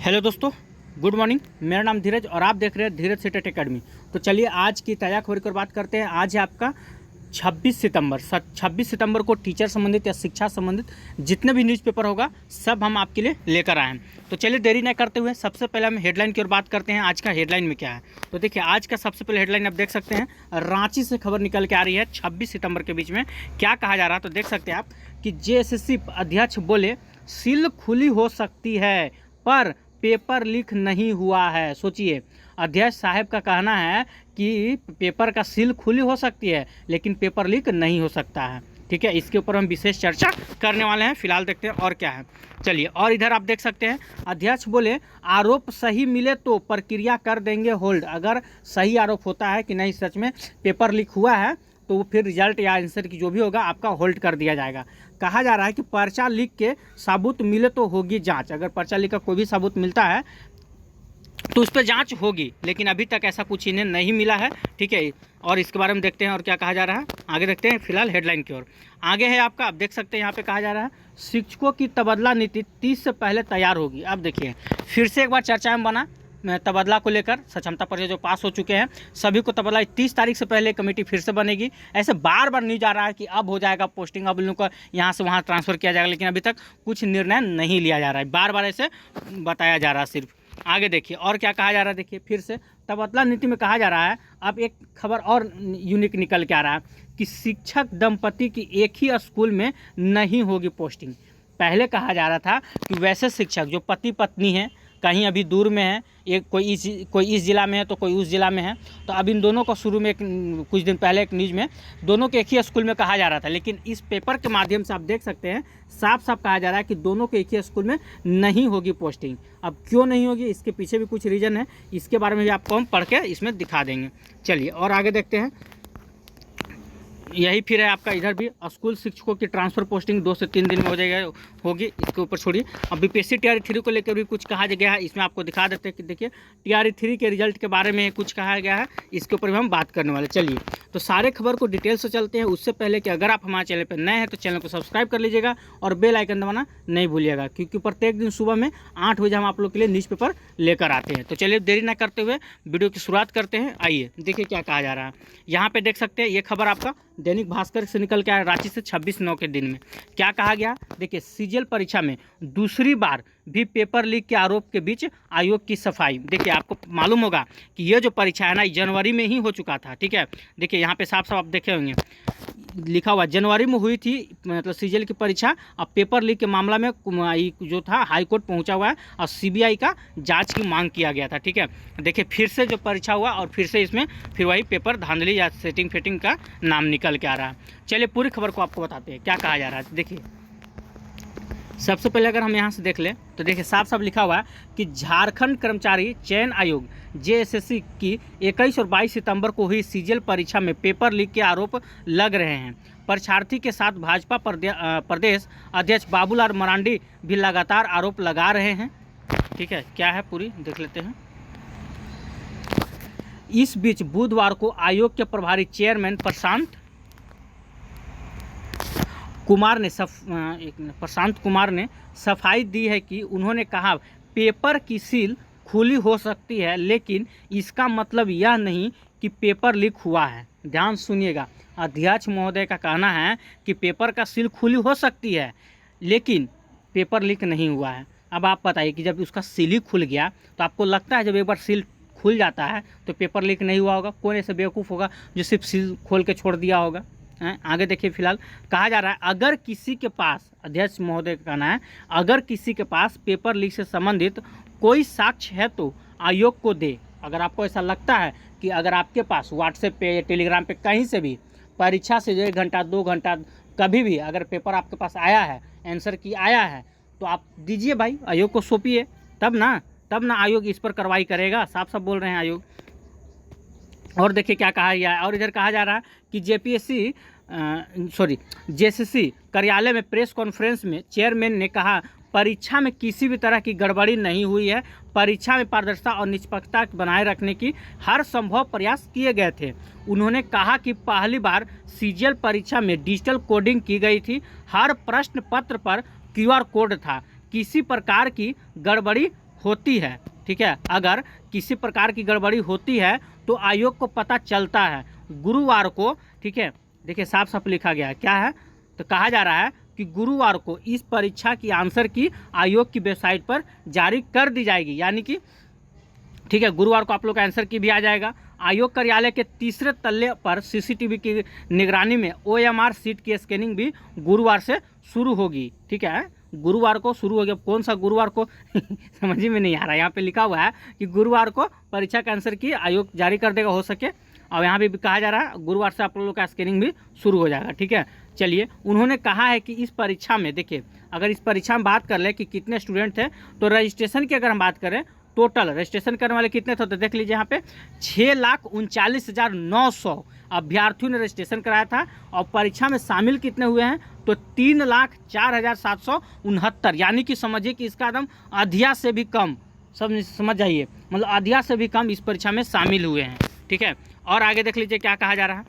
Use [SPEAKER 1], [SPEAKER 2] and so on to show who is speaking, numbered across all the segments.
[SPEAKER 1] Hello दोस्तों, good morning. मेरा नाम धीरज और आप देख रहे हैं धीरज सेटेट एकेडमी। तो चलिए आज की ताज़ा खबर की बात करते हैं। आज है आपका 26 सितंबर को टीचर संबंधित या शिक्षा संबंधित जितने भी न्यूज़पेपर होगा सब हम आपके लिए लेकर आए हैं। तो चलिए देरी नहीं करते हुए सबसे पहले हम हेडलाइन की ओर बात करते हैं। आज का हेडलाइन में क्या है तो देखिए, आज का सबसे पहले हेडलाइन आप देख सकते हैं, रांची से खबर निकल के आ रही है 26 सितंबर के बीच में। क्या कहा जा रहा है तो देख सकते हैं आप कि जेएसएससी अध्यक्ष बोले सील खुली हो सकती है पर पेपर लीक नहीं हुआ है। सोचिए, अध्यक्ष साहब का कहना है कि पेपर का सील खुली हो सकती है लेकिन पेपर लीक नहीं हो सकता है। ठीक है, इसके ऊपर हम विशेष चर्चा करने वाले हैं। फिलहाल देखते हैं और क्या है। चलिए, और इधर आप देख सकते हैं, अध्यक्ष बोले आरोप सही मिले तो प्रक्रिया कर देंगे होल्ड। अगर सही आरोप होता है कि नहीं सच में पेपर लीक हुआ है तो वो फिर रिजल्ट या आंसर की जो भी होगा आपका होल्ड कर दिया जाएगा। कहा जा रहा है कि पर्चा लीक के सबूत मिले तो होगी जांच। अगर पर्चा लीक का कोई भी सबूत मिलता है तो उस पर जांच होगी, लेकिन अभी तक ऐसा कुछ इन्हें नहीं मिला है। ठीक है, और इसके बारे में देखते हैं और क्या कहा जा रहा है, आगे देखते हैं। फिलहाल हेडलाइन की ओर आगे है आपका, आप देख सकते हैं यहाँ पे कहा जा रहा है शिक्षकों की तबादला नीति 30 से पहले तैयार होगी। अब देखिए फिर से एक बार चर्चा में बना तबादला को लेकर। सक्षमता परीक्षा जो पास हो चुके हैं सभी को तबादला 30 तारीख से पहले कमेटी फिर से बनेगी। ऐसे बार बार न्यूज आ रहा है कि अब हो जाएगा पोस्टिंग, अब इन लोगों को यहाँ से वहाँ ट्रांसफ़र किया जाएगा, लेकिन अभी तक कुछ निर्णय नहीं लिया जा रहा है। बार बार ऐसे बताया जा रहा है सिर्फ। आगे देखिए और क्या कहा जा रहा है। देखिए फिर से तबादला नीति में कहा जा रहा है, अब एक खबर और यूनिक निकल के आ रहा है कि शिक्षक दंपति की एक ही स्कूल में नहीं होगी पोस्टिंग। पहले कहा जा रहा था कि वैसे शिक्षक जो पति पत्नी हैं, कहीं अभी दूर में है, एक कोई इस ज़िला में है तो कोई उस ज़िला में है, तो अब इन दोनों को शुरू में कुछ दिन पहले एक न्यूज़ में दोनों के एक ही स्कूल में कहा जा रहा था, लेकिन इस पेपर के माध्यम से आप देख सकते हैं साफ साफ कहा जा रहा है कि दोनों के एक ही स्कूल में नहीं होगी पोस्टिंग। अब क्यों नहीं होगी, इसके पीछे भी कुछ रीज़न है, इसके बारे में भी आपको हम पढ़ के इसमें दिखा देंगे। चलिए और आगे देखते हैं। यही फिर है आपका, इधर भी स्कूल शिक्षकों की ट्रांसफ़र पोस्टिंग 2 से 3 दिन में हो जाएगा होगी। इसके ऊपर छोड़िए, अब बीपीएससी टीआरई 3 को लेकर भी कुछ कहा गया है, इसमें आपको दिखा देते हैं कि देखिए टीआरई 3 के रिजल्ट के बारे में कुछ कहा गया है, इसके ऊपर भी हम बात करने वाले। चलिए तो सारे खबर को डिटेल से चलते हैं। उससे पहले कि अगर आप हमारे चैनल पर नए हैं तो चैनल को सब्सक्राइब कर लीजिएगा और बेल आइकन दबाना नहीं भूलिएगा, क्योंकि प्रत्येक दिन सुबह में 8 बजे हम आप लोग के लिए न्यूज़पेपर लेकर आते हैं। तो चलिए देरी ना करते हुए वीडियो की शुरुआत करते हैं। आइए देखिए क्या कहा जा रहा है। यहाँ पे देख सकते हैं ये खबर आपका दैनिक भास्कर से निकल के आया, रांची से 26/9 के दिन में। क्या कहा गया देखिए, सीजीएल परीक्षा में दूसरी बार भी पेपर लीक के आरोप के बीच आयोग की सफाई। देखिए आपको मालूम होगा कि ये जो परीक्षा है ना, जनवरी में ही हो चुका था। ठीक है, देखिए यहाँ पे साफ साफ आप देखे होंगे लिखा हुआ जनवरी में हुई थी, मतलब सीजीएल की परीक्षा। अब पेपर लीक के मामला में जो था हाई कोर्ट पहुंचा हुआ है और सीबीआई का जांच की मांग किया गया था। ठीक है, देखिए फिर से जो परीक्षा हुआ और फिर से इसमें फिर वही पेपर धांधली या सेटिंग फेटिंग का नाम निकल के आ रहा है। चलिए पूरी खबर को आपको बताते हैं क्या कहा जा रहा है। देखिए सबसे पहले अगर हम यहाँ से देख लें तो देखिए साफ साफ लिखा हुआ है कि झारखंड कर्मचारी चयन आयोग जेएसएससी की 21 और 22 सितंबर को हुई सीजीएल परीक्षा में पेपर लीक के आरोप लग रहे हैं। परीक्षार्थी के साथ भाजपा प्रदेश अध्यक्ष बाबूलाल मरांडी भी लगातार आरोप लगा रहे हैं। ठीक है, क्या है पूरी देख लेते हैं। इस बीच बुधवार को आयोग के प्रभारी चेयरमैन प्रशांत कुमार ने सफाई दी है कि उन्होंने कहा पेपर की सील खुली हो सकती है, लेकिन इसका मतलब यह नहीं कि पेपर लीक हुआ है। ध्यान सुनिएगा, अध्यक्ष महोदय का कहना है कि पेपर का सील खुली हो सकती है लेकिन पेपर लीक नहीं हुआ है। अब आप बताइए कि जब उसका सील ही खुल गया तो आपको लगता है जब एक बार सील खुल जाता है तो पेपर लीक नहीं हुआ होगा? कौन ऐसे बेवकूफ़ होगा जो सिर्फ सील खोल के छोड़ दिया होगा? आगे देखिए, फिलहाल कहा जा रहा है अगर किसी के पास, अध्यक्ष महोदय का कहना है, अगर किसी के पास पेपर लीक से संबंधित कोई साक्ष्य है तो आयोग को दे। अगर आपको ऐसा लगता है कि अगर आपके पास व्हाट्सएप पे या टेलीग्राम पे कहीं से भी परीक्षा से 1 घंटा 2 घंटा कभी भी अगर पेपर आपके पास आया है, आंसर की आया है, तो आप दीजिए भाई, आयोग को सौंपिए, तब ना आयोग इस पर कार्रवाई करेगा। साफ साफ बोल रहे हैं आयोग। और देखिए क्या कहा गया है, और इधर कहा जा रहा है कि जेएसएससी कार्यालय में प्रेस कॉन्फ्रेंस में चेयरमैन ने कहा परीक्षा में किसी भी तरह की गड़बड़ी नहीं हुई है। परीक्षा में पारदर्शिता और निष्पक्षता बनाए रखने की हर संभव प्रयास किए गए थे। उन्होंने कहा कि पहली बार सीजीएल परीक्षा में डिजिटल कोडिंग की गई थी। हर प्रश्न पत्र पर क्यूआर कोड था। किसी प्रकार की गड़बड़ी होती है, ठीक है, अगर किसी प्रकार की गड़बड़ी होती है तो आयोग को पता चलता है गुरुवार को, ठीक है। देखिए साफ साफ लिखा गया है, क्या है, तो कहा जा रहा है कि गुरुवार को इस परीक्षा की आंसर की आयोग की वेबसाइट पर जारी कर दी जाएगी, यानी कि ठीक है, गुरुवार को आप लोग का आंसर की भी आ जाएगा। आयोग कार्यालय के तीसरे तल्ले पर सीसीटीवी की निगरानी में OMR सीट की स्कैनिंग भी गुरुवार से शुरू होगी, ठीक है, गुरुवार को शुरू हो गया। कौन सा गुरुवार को समझ में नहीं आ रहा, यहाँ पे लिखा हुआ है कि गुरुवार को परीक्षा का आंसर की आयोग जारी कर देगा हो सके, और यहाँ पे भी कहा जा रहा है गुरुवार से आप लोगों का स्कैनिंग भी शुरू हो जाएगा, ठीक है। चलिए, उन्होंने कहा है कि इस परीक्षा में, देखिए अगर इस परीक्षा में बात कर ले कि कितने स्टूडेंट थे, तो रजिस्ट्रेशन की अगर हम बात करें, टोटल रजिस्ट्रेशन करने वाले कितने थे, तो देख लीजिए यहाँ पे 6,39,900 अभ्यर्थियों ने रजिस्ट्रेशन कराया था, और परीक्षा में शामिल कितने हुए हैं, तो 3,04,769, यानी कि समझिए कि इसका एकदम आधिया से भी कम, सब समझ जाइए, मतलब आधिया से भी कम इस परीक्षा में शामिल हुए हैं, ठीक है। और आगे देख लीजिए क्या कहा जा रहा है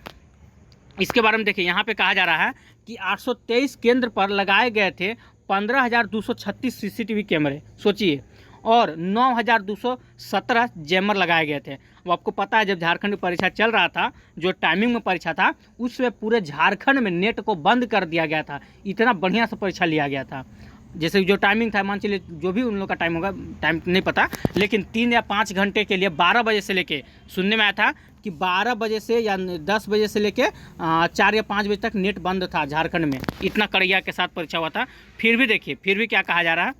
[SPEAKER 1] इसके बारे में। देखिए यहाँ पे कहा जा रहा है कि 823 केंद्र पर लगाए गए थे 15,236 सीसीटीवी कैमरे, सोचिए, और 9,217 जैमर लगाए गए थे। वो आपको पता है जब झारखंड में परीक्षा चल रहा था, जो टाइमिंग में परीक्षा था, उसमें पूरे झारखंड में नेट को बंद कर दिया गया था, इतना बढ़िया से परीक्षा लिया गया था। जैसे जो टाइमिंग था, मान चलिए जो भी उन लोग का टाइम होगा, टाइम नहीं पता, लेकिन 3 या 5 घंटे के लिए 12 बजे से लेके, सुनने में आया था कि 12 बजे से या 10 बजे से लेके 4 या 5 बजे तक नेट बंद था झारखंड में, इतना कड़िया के साथ परीक्षा हुआ था। फिर भी देखिए, फिर भी क्या कहा जा रहा है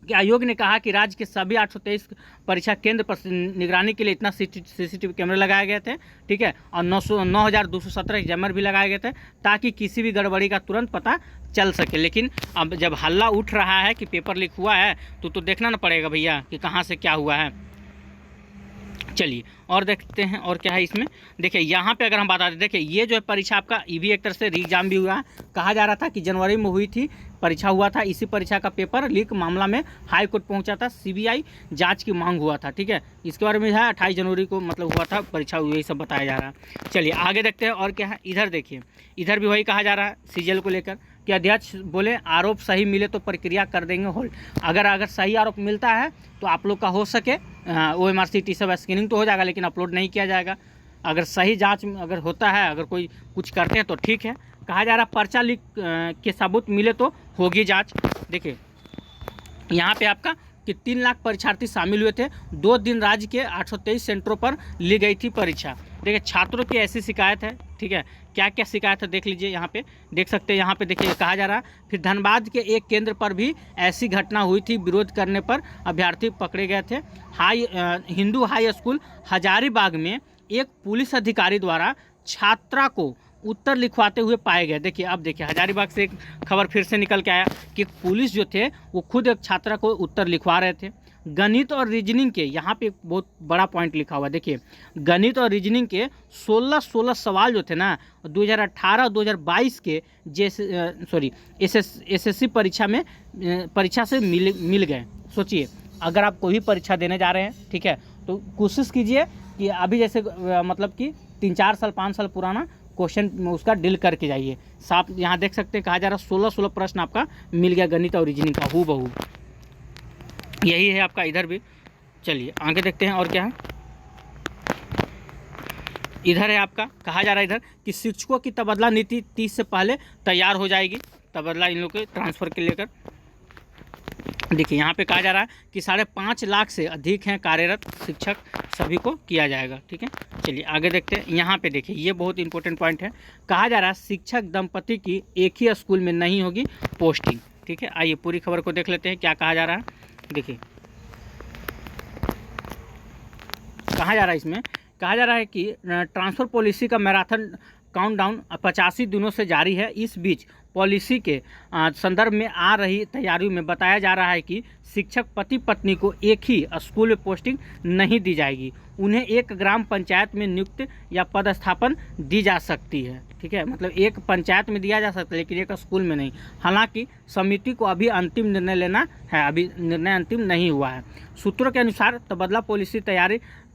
[SPEAKER 1] कि आयोग ने कहा कि राज्य के सभी 823 परीक्षा केंद्र पर निगरानी के लिए इतना सीसीटीवी कैमरे लगाए गए थे, ठीक है, और 9,217 जैमर भी लगाए गए थे, ताकि किसी भी गड़बड़ी का तुरंत पता चल सके। लेकिन अब जब हल्ला उठ रहा है कि पेपर लीक हुआ है, तो देखना ना पड़ेगा भैया कि कहाँ से क्या हुआ है। चलिए और देखते हैं और क्या है इसमें। देखिए यहाँ पे अगर हम बता दें, देखिए ये जो है परीक्षा आपका ईवी एक तरह से री एग्जाम भी हुआ है। कहा जा रहा था कि जनवरी में हुई थी, परीक्षा हुआ था, इसी परीक्षा का पेपर लीक मामला में हाई कोर्ट पहुंचा था, सीबीआई जांच की मांग हुआ था, ठीक है। इसके बारे में है 28 जनवरी को मतलब हुआ था परीक्षा, यही सब बताया जा रहा है। चलिए आगे देखते हैं और क्या है। इधर देखिए, इधर भी वही कहा जा रहा है सीजीएल को लेकर कि अध्यक्ष बोले आरोप सही मिले तो प्रक्रिया कर देंगे होल्ड। अगर सही आरोप मिलता है तो आप लोग का हो सके OMR सीट सब स्कैनिंग तो हो जाएगा, लेकिन अपलोड नहीं किया जाएगा। अगर सही जांच अगर होता है, अगर कोई कुछ करते हैं तो ठीक है। कहा जा रहा पर्चा लीक के सबूत मिले तो होगी जांच। देखिए यहाँ पे आपका कि 3 लाख परीक्षार्थी शामिल हुए थे। 2 दिन राज्य के 823 सेंटरों पर ली गई थी परीक्षा। देखिए छात्रों की ऐसी शिकायत है, ठीक है, क्या क्या शिकायत है देख लीजिए, यहाँ पे देख सकते हैं। यहाँ पे देखिए कहा जा रहा है फिर धनबाद के एक केंद्र पर भी ऐसी घटना हुई थी, विरोध करने पर अभ्यर्थी पकड़े गए थे। हिंदू हाई स्कूल हजारीबाग में एक पुलिस अधिकारी द्वारा छात्रा को उत्तर लिखवाते हुए पाए गए। देखिए अब देखिए हजारीबाग से एक खबर फिर से निकल के आया कि पुलिस जो थे वो खुद एक छात्रा को उत्तर लिखवा रहे थे। गणित और रीजनिंग के, यहाँ पे एक बहुत बड़ा पॉइंट लिखा हुआ है, देखिए गणित और रीजनिंग के 16 सवाल जो थे ना 2018-2022 के जैसे एसएससी परीक्षा में परीक्षा से मिल गए। सोचिए अगर आप कोई भी परीक्षा देने जा रहे हैं, ठीक है, तो कोशिश कीजिए कि अभी जैसे मतलब कि 3-4 साल 5 साल पुराना क्वेश्चन उसका डील करके जाइए। साफ यहाँ देख सकते हैं कहा जा रहा 16 प्रश्न आपका मिल गया गणित और रीजनिंग का हूबहू, यही है आपका इधर भी। चलिए आगे देखते हैं और क्या है। इधर है आपका कहा जा रहा है इधर कि शिक्षकों की तबादला नीति 30 से पहले तैयार हो जाएगी, तबादला इन लोगों के ट्रांसफ़र के लेकर। देखिए यहाँ पे कहा जा रहा है कि 5.5 लाख से अधिक हैं कार्यरत शिक्षक, सभी को किया जाएगा, ठीक है। चलिए आगे देखते हैं। यहाँ पे देखिए ये बहुत इंपॉर्टेंट पॉइंट है। कहा जा रहा है शिक्षक दंपति की एक ही स्कूल में नहीं होगी पोस्टिंग, ठीक है। आइए पूरी खबर को देख लेते हैं क्या कहा जा रहा है। देखिए कहा जा रहा है, इसमें कहा जा रहा है कि ट्रांसफ़र पॉलिसी का मैराथन काउंटडाउन 85 दिनों से जारी है। इस बीच पॉलिसी के संदर्भ में आ रही तैयारियों में बताया जा रहा है कि शिक्षक पति पत्नी को एक ही स्कूल में पोस्टिंग नहीं दी जाएगी, उन्हें एक ग्राम पंचायत में नियुक्त या पदस्थापन दी जा सकती है, ठीक है। मतलब एक पंचायत में दिया जा सकता है लेकिन एक स्कूल में नहीं। हालांकि समिति को अभी अंतिम निर्णय लेना है, अभी निर्णय अंतिम नहीं हुआ है। सूत्रों के अनुसार तबादला पॉलिसी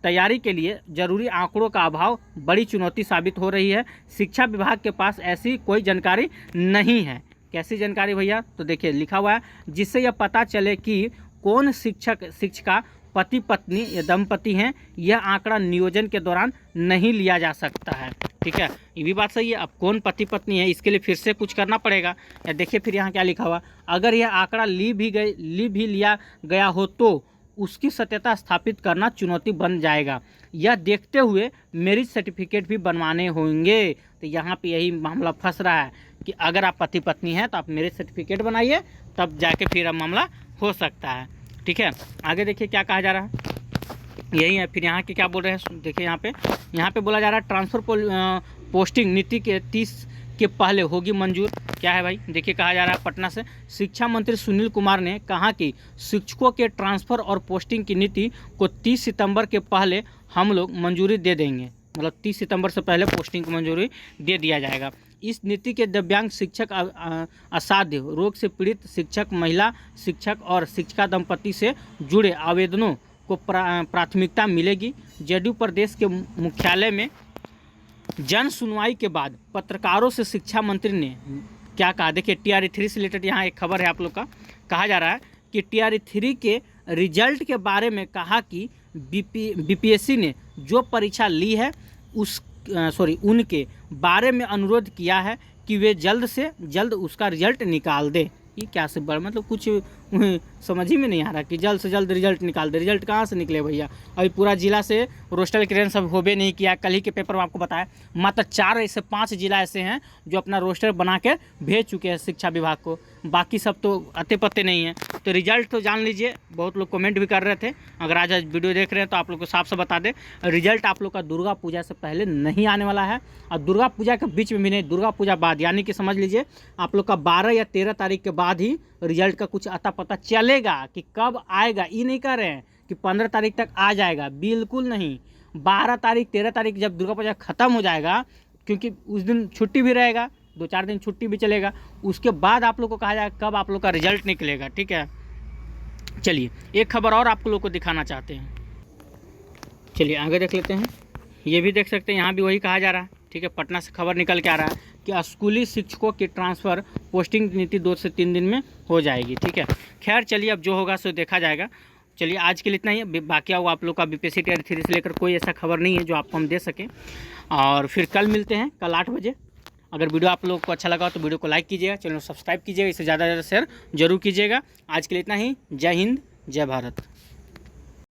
[SPEAKER 1] तैयारी के लिए जरूरी आंकड़ों का अभाव बड़ी चुनौती साबित हो रही है। शिक्षा विभाग के पास ऐसी कोई जानकारी नहीं है। कैसी जानकारी भैया, तो देखिए लिखा हुआ है जिससे यह पता चले कि कौन शिक्षिका पति पत्नी या दंपति हैं, यह आंकड़ा नियोजन के दौरान नहीं लिया जा सकता है। ठीक है, ये भी बात सही है। अब कौन पति पत्नी है, इसके लिए फिर से कुछ करना पड़ेगा। या देखिए फिर यहाँ क्या लिखा हुआ, अगर यह आंकड़ा ली भी लिया गया हो तो उसकी सत्यता स्थापित करना चुनौती बन जाएगा। यह देखते हुए मैरिज सर्टिफिकेट भी बनवाने होंगे। तो यहाँ पे यही मामला फंस रहा है कि अगर आप पति पत्नी हैं तो आप मैरिज सर्टिफिकेट बनाइए, तब जाके फिर अब मामला हो सकता है। ठीक है, आगे देखिए क्या कहा जा रहा है, यही है। फिर यहाँ के क्या बोल रहे हैं, देखिए यहाँ पे बोला जा रहा है ट्रांसफ़र पोस्टिंग नीति के 30 के पहले होगी मंजूर। क्या है भाई, देखिए कहा जा रहा है पटना से शिक्षा मंत्री सुनील कुमार ने कहा कि शिक्षकों के ट्रांसफ़र और पोस्टिंग की नीति को 30 सितंबर के पहले हम लोग मंजूरी दे देंगे। मतलब 30 सितंबर से पहले पोस्टिंग को मंजूरी दे दिया जाएगा। इस नीति के दिव्यांग शिक्षक, असाध्य रोग से पीड़ित शिक्षक, महिला शिक्षक और शिक्षिका दंपति से जुड़े आवेदनों को प्राथमिकता मिलेगी। जेडीयू प्रदेश के मुख्यालय में जन सुनवाई के बाद पत्रकारों से शिक्षा मंत्री ने क्या कहा, देखिए TRE-3 से रिलेटेड यहाँ एक खबर है आप लोग का। कहा जा रहा है कि TRE-3 के रिजल्ट के बारे में कहा कि BPSC ने जो परीक्षा ली है उनके बारे में अनुरोध किया है कि वे जल्द से जल्द उसका रिजल्ट निकाल दे। ये क्या से बड़ा, मतलब कुछ समझ ही में नहीं आ रहा कि जल्द से जल्द रिजल्ट निकाल दे। रिजल्ट कहाँ से निकले भैया, अभी पूरा जिला से रोस्टर क्लियरेंस सब होबे नहीं किया। कल ही के पेपर में आपको बताया मात्र 4 ऐसे 5 जिला ऐसे हैं जो अपना रोस्टर बना के भेज चुके हैं शिक्षा विभाग को, बाकी सब तो अते पत्ते नहीं हैं। तो रिजल्ट तो जान लीजिए, बहुत लोग कमेंट भी कर रहे थे। अगर आज वीडियो देख रहे हैं तो आप लोग को साफ से बता दें, रिजल्ट आप लोग का दुर्गा पूजा से पहले नहीं आने वाला है, और दुर्गा पूजा के बीच में भी नहीं, दुर्गा पूजा बाद, यानी कि समझ लीजिए आप लोग का 12 या 13 तारीख के बाद ही रिजल्ट का कुछ अता पता चलेगा कि कब आएगा। ये नहीं कह रहे हैं कि 15 तारीख तक आ जाएगा, बिल्कुल नहीं। 12 तारीख 13 तारीख जब दुर्गा पूजा ख़त्म हो जाएगा, क्योंकि उस दिन छुट्टी भी रहेगा, 2-4 दिन छुट्टी भी चलेगा, उसके बाद आप लोग को कहा जाएगा कब आप लोग का रिजल्ट निकलेगा। ठीक है, चलिए एक खबर और आप लोग को दिखाना चाहते हैं, चलिए आगे देख लेते हैं। ये भी देख सकते हैं, यहाँ भी वही कहा जा रहा है। ठीक है, पटना से खबर निकल के आ रहा है कि स्कूली शिक्षकों की ट्रांसफ़र पोस्टिंग नीति 2 से 3 दिन में हो जाएगी। ठीक है, खैर चलिए अब जो होगा सो देखा जाएगा। चलिए आज के लिए इतना ही, बाकी वो आप लोग का BPSC TRE-3 से लेकर कोई ऐसा खबर नहीं है जो आपको हम दे सकें। और फिर कल मिलते हैं, कल 8 बजे। अगर वीडियो आप लोग को अच्छा लगा तो वीडियो को लाइक कीजिएगा, चैनल को सब्सक्राइब कीजिएगा, इसे ज़्यादा से ज़्यादा शेयर जरूर कीजिएगा। आज के लिए इतना ही, जय हिंद, जय भारत।